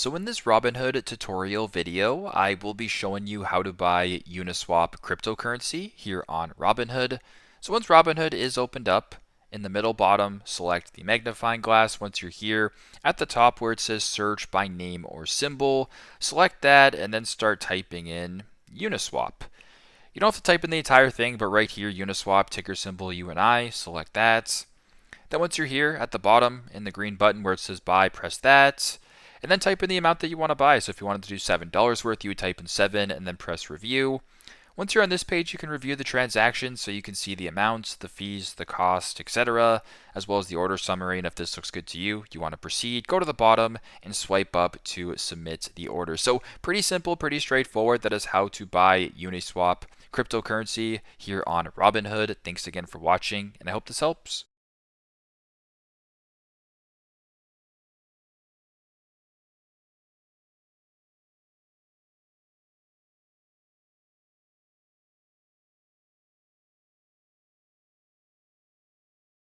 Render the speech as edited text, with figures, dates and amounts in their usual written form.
So in this Robinhood tutorial video, I will be showing you how to buy Uniswap cryptocurrency here on Robinhood. So once Robinhood is opened up, in the middle bottom, select the magnifying glass. Once you're here, at the top where it says search by name or symbol, select that and then start typing in Uniswap. You don't have to type in the entire thing, but right here, Uniswap, ticker symbol UNI, select that. Then once you're here at the bottom in the green button where it says buy, press that. And then type in the amount that you want to buy. So if you wanted to do $7 worth, you would type in 7 and then press review. Once you're on this page, you can review the transaction so you can see the amounts, the fees, the cost, etc., as well as the order summary. And if this looks good to you, you want to proceed, go to the bottom and swipe up to submit the order. So pretty simple, pretty straightforward. That is how to buy Uniswap cryptocurrency here on Robinhood. Thanks again for watching, and I hope this helps.